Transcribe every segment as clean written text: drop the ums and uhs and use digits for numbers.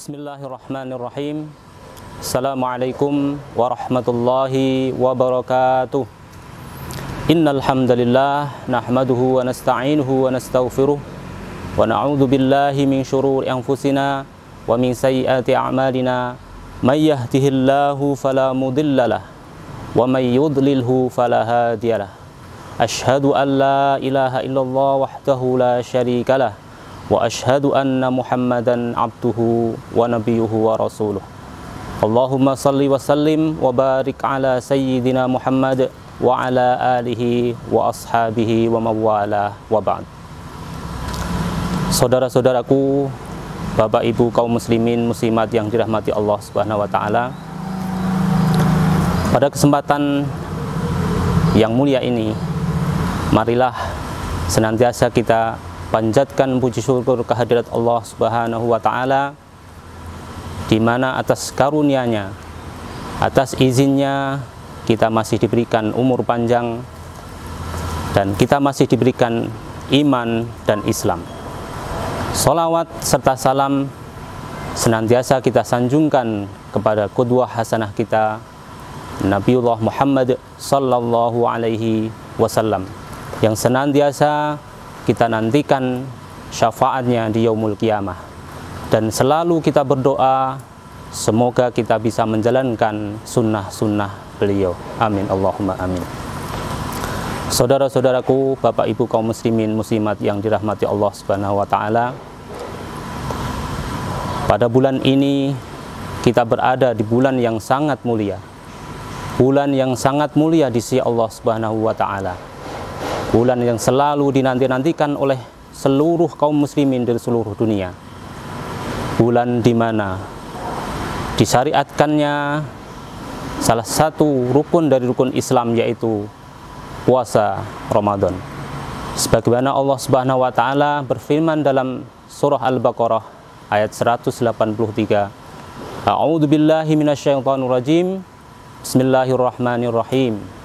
Bismillahirrahmanirrahim. Assalamualaikum warahmatullahi wabarakatuh. Innal hamdalillah nahmaduhu wa nasta'inuhu wa nastaghfiruh wa na'udzu billahi min syururi anfusina wa min sayyiati a'malina. May yahdihillahu fala mudhillalah wa may yudlilhu fala hadiyalah. Asyhadu an la ilaha illallah wahdahu la syarikalah wa asyhadu anna Muhammadan abduhu wa nabiyuhu wa rasuluh. Allahumma salli wa sallim wa barik ala sayyidina Muhammad wa ala alihi wa ashabihi wa mawala wa ba'd. Saudara-saudaraku, Bapak Ibu kaum muslimin muslimat yang dirahmati Allah Subhanahu wa taala. Pada kesempatan yang mulia ini, marilah senantiasa kita panjatkan puji syukur kehadirat Allah Subhanahu wa taala, di mana atas karunia-Nya, atas izinnya kita masih diberikan umur panjang dan kita masih diberikan iman dan Islam. Sholawat serta salam senantiasa kita sanjungkan kepada qudwah hasanah kita, Nabiullah Muhammad sallallahu alaihi wasallam, yang senantiasa kita nantikan syafaatnya di yaumul qiyamah, dan selalu kita berdoa semoga kita bisa menjalankan sunnah-sunnah beliau. Amin Allahumma amin. Saudara-saudaraku, Bapak Ibu kaum muslimin muslimat yang dirahmati Allah Subhanahu wa taala, pada bulan ini kita berada di bulan yang sangat mulia. Bulan yang sangat mulia di sisi Allah Subhanahu wa taala. Bulan yang selalu dinanti-nantikan oleh seluruh kaum muslimin di seluruh dunia. Bulan di mana disyariatkannya salah satu rukun dari rukun Islam, yaitu puasa Ramadan. Sebagaimana Allah Subhanahu wa taala berfirman dalam surah Al-Baqarah ayat 183. A'udzu billahi minasyaitonir rajim. Bismillahirrahmanirrahim.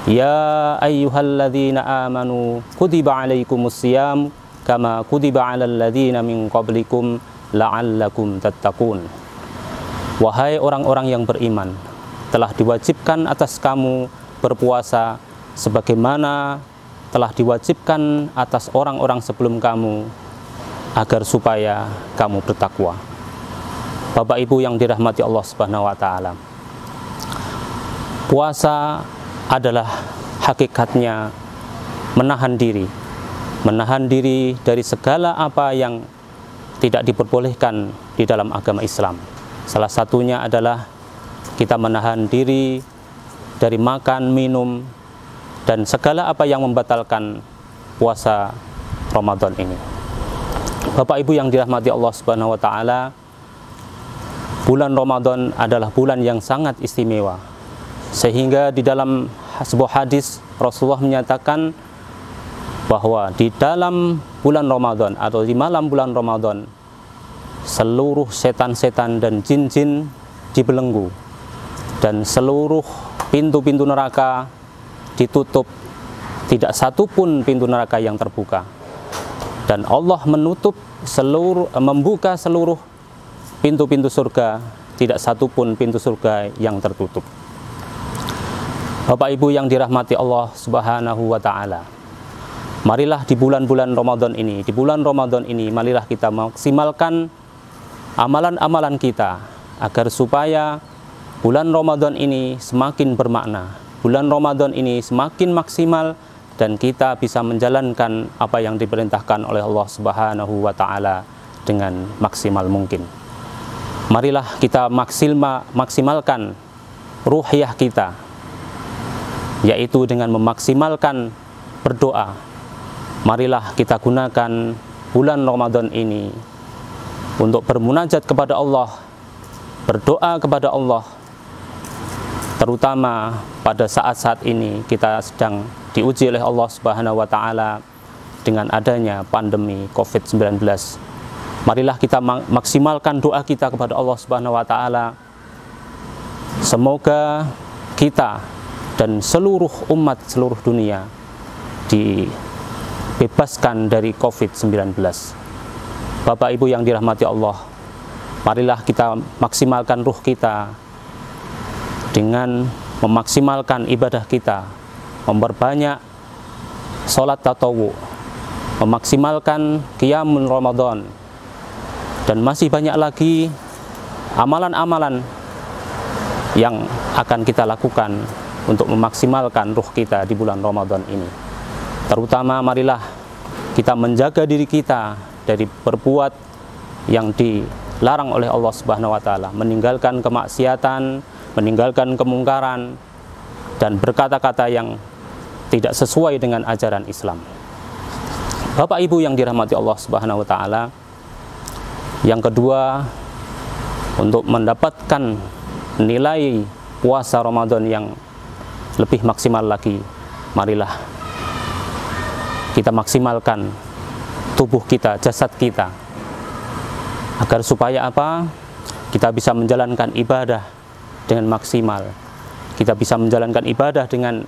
Ya ayyuhalladzina amanu kutiba alaikumusiyam kama kutiba alal ladzina min qablikum la'allakum tattaqun. Wahai orang-orang yang beriman, telah diwajibkan atas kamu berpuasa sebagaimana telah diwajibkan atas orang-orang sebelum kamu, agar supaya kamu bertakwa. Bapak Ibu yang dirahmati Allah Subhanahu wa taala, puasa adalah hakikatnya menahan diri dari segala apa yang tidak diperbolehkan di dalam agama Islam. Salah satunya adalah kita menahan diri dari makan, minum, dan segala apa yang membatalkan puasa Ramadan ini. Bapak Ibu yang dirahmati Allah Subhanahu wa taala, bulan Ramadan adalah bulan yang sangat istimewa, sehingga di dalam sebuah hadis Rasulullah menyatakan bahwa di dalam bulan Ramadan atau di malam bulan Ramadan, seluruh setan-setan dan jin-jin dibelenggu, dan seluruh pintu-pintu neraka ditutup, tidak satu pun pintu neraka yang terbuka, dan Allah membuka seluruh pintu-pintu surga, tidak satu pun pintu surga yang tertutup. Bapak Ibu yang dirahmati Allah Subhanahu wa taala, marilah di bulan-bulan Ramadan ini, marilah kita maksimalkan amalan-amalan kita, agar supaya bulan Ramadan ini semakin bermakna, bulan Ramadan ini semakin maksimal, dan kita bisa menjalankan apa yang diperintahkan oleh Allah Subhanahu wa taala dengan maksimal mungkin. Marilah kita maksimalkan ruhiyah kita, yaitu dengan memaksimalkan berdoa. Marilah kita gunakan bulan Ramadan ini untuk bermunajat kepada Allah, berdoa kepada Allah, terutama pada saat-saat ini kita sedang diuji oleh Allah Subhanahu wa taala dengan adanya pandemi COVID-19. Marilah kita maksimalkan doa kita kepada Allah Subhanahu wa taala. Semoga kita dan seluruh umat seluruh dunia dibebaskan dari COVID-19. Bapak Ibu yang dirahmati Allah, marilah kita maksimalkan ruh kita dengan memaksimalkan ibadah kita, memperbanyak sholat tatawu, memaksimalkan qiyamul Ramadan, dan masih banyak lagi amalan-amalan yang akan kita lakukan untuk memaksimalkan ruh kita di bulan Ramadan ini. Terutama marilah kita menjaga diri kita dari berbuat yang dilarang oleh Allah Subhanahu wa taala, meninggalkan kemaksiatan, meninggalkan kemungkaran, dan berkata-kata yang tidak sesuai dengan ajaran Islam. Bapak Ibu yang dirahmati Allah Subhanahu wa taala, yang kedua, untuk mendapatkan nilai puasa Ramadan yang lebih maksimal lagi, marilah kita maksimalkan tubuh kita, jasad kita, agar supaya apa? Kita bisa menjalankan ibadah dengan maksimal, kita bisa menjalankan ibadah dengan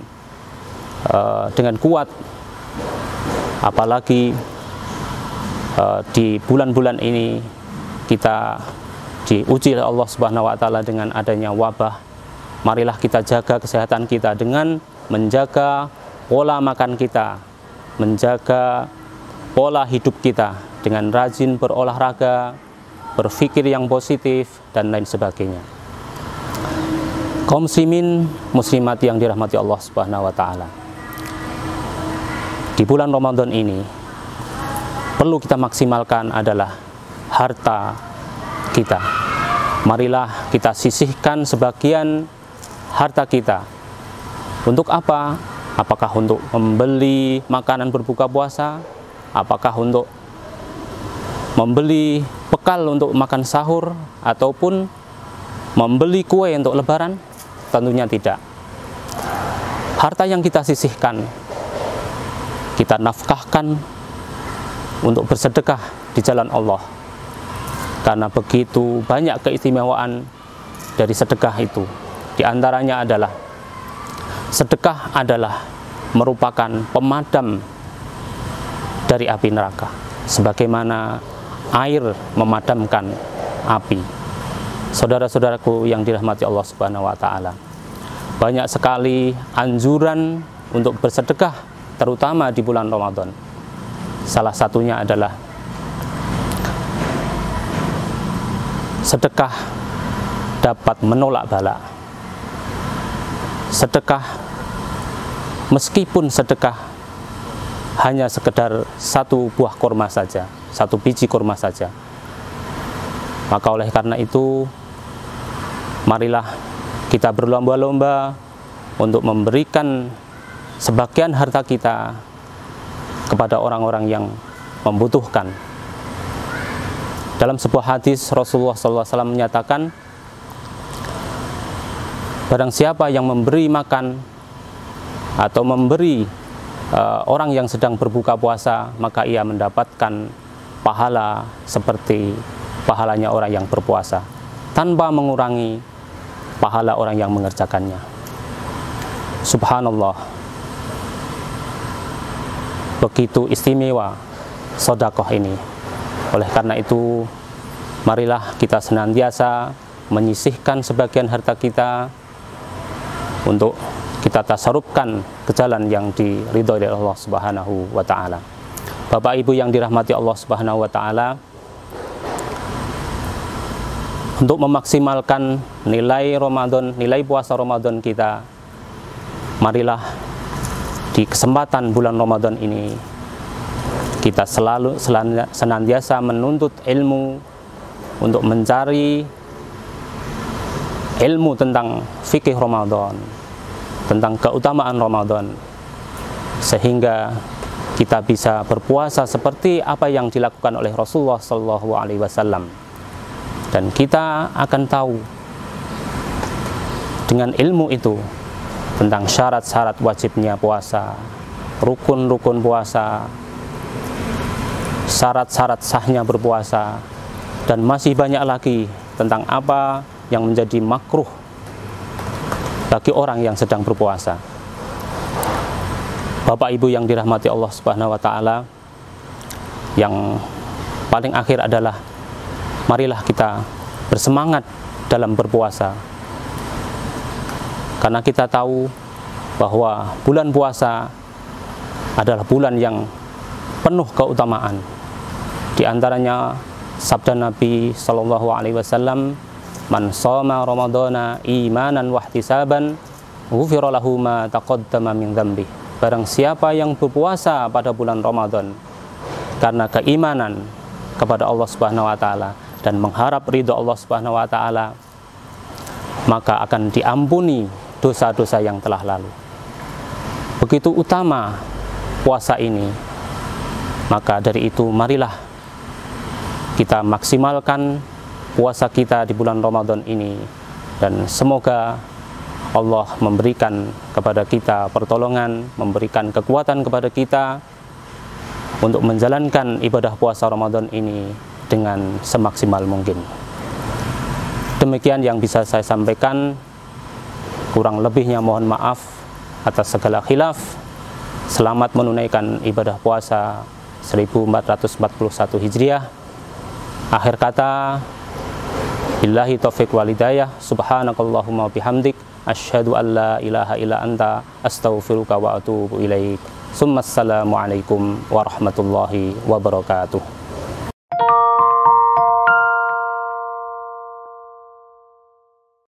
kuat, apalagi di bulan-bulan ini kita diuji oleh Allah Subhanahu wa taala dengan adanya wabah. Marilah kita jaga kesehatan kita dengan menjaga pola makan kita, menjaga pola hidup kita dengan rajin berolahraga, berpikir yang positif, dan lain sebagainya. Kaum muslimin, muslimat yang dirahmati Allah Subhanahu wa taala, di bulan Ramadan ini perlu kita maksimalkan adalah harta kita. Marilah kita sisihkan sebagian harta kita. Untuk apa? Apakah untuk membeli makanan berbuka puasa? Apakah untuk membeli bekal untuk makan sahur? Ataupun membeli kue untuk lebaran? Tentunya tidak. Harta yang kita sisihkan, kita nafkahkan untuk bersedekah di jalan Allah. Karena begitu banyak keistimewaan dari sedekah itu. Di antaranya adalah sedekah adalah merupakan pemadam dari api neraka, sebagaimana air memadamkan api. Saudara-saudaraku yang dirahmati Allah Subhanahu wa taala, banyak sekali anjuran untuk bersedekah, terutama di bulan Ramadan. Salah satunya adalah sedekah dapat menolak bala. Sedekah, meskipun sedekah hanya sekedar satu buah kurma saja, satu biji kurma saja, maka oleh karena itu marilah kita berlomba-lomba untuk memberikan sebagian harta kita kepada orang-orang yang membutuhkan. Dalam sebuah hadis Rasulullah SAW menyatakan, barang siapa yang memberi makan atau memberi orang yang sedang berbuka puasa, maka ia mendapatkan pahala seperti pahalanya orang yang berpuasa, tanpa mengurangi pahala orang yang mengerjakannya. Subhanallah, begitu istimewa sedekah ini. Oleh karena itu, marilah kita senantiasa menyisihkan sebagian harta kita untuk kita tasarrufkan ke jalan yang diridhoi oleh Allah Subhanahu wa taala. Bapak Ibu yang dirahmati Allah Subhanahu wa taala, untuk memaksimalkan nilai Ramadan, nilai puasa Ramadan kita, marilah di kesempatan bulan Ramadan ini kita selalu senantiasa menuntut ilmu untuk mencari ilmu tentang fikih Ramadan, tentang keutamaan Ramadan, sehingga kita bisa berpuasa seperti apa yang dilakukan oleh Rasulullah SAW. Dan kita akan tahu dengan ilmu itu tentang syarat-syarat wajibnya puasa, rukun-rukun puasa, syarat-syarat sahnya berpuasa, dan masih banyak lagi tentang apa yang menjadi makruh bagi orang yang sedang berpuasa. Bapak Ibu yang dirahmati Allah Subhanahu wa taala, yang paling akhir adalah marilah kita bersemangat dalam berpuasa. Karena kita tahu bahwa bulan puasa adalah bulan yang penuh keutamaan. Di antaranya sabda Nabi Shallallahu Alaihi Wasallam, "Man shoma Ramadhana imanan wahtisaban, ghufira lahu ma taqaddama min dzambi." Barang siapa yang berpuasa pada bulan Ramadan karena keimanan kepada Allah Subhanahu wa taala dan mengharap ridho Allah Subhanahu wa taala, maka akan diampuni dosa-dosa yang telah lalu. Begitu utama puasa ini, maka dari itu marilah kita maksimalkan puasa kita di bulan Ramadan ini, dan semoga Allah memberikan kepada kita pertolongan, memberikan kekuatan kepada kita untuk menjalankan ibadah puasa Ramadan ini dengan semaksimal mungkin. Demikian yang bisa saya sampaikan, kurang lebihnya mohon maaf atas segala khilaf. Selamat menunaikan ibadah puasa 1441 Hijriah. Akhir kata, billahi taufiq wal hidayah, subhanakallahumma bihamdik, asyhadu an la ilaha illa anta, astaghfiruka wa atubu ilaik. Assalamualaikum warahmatullahi wabarakatuh.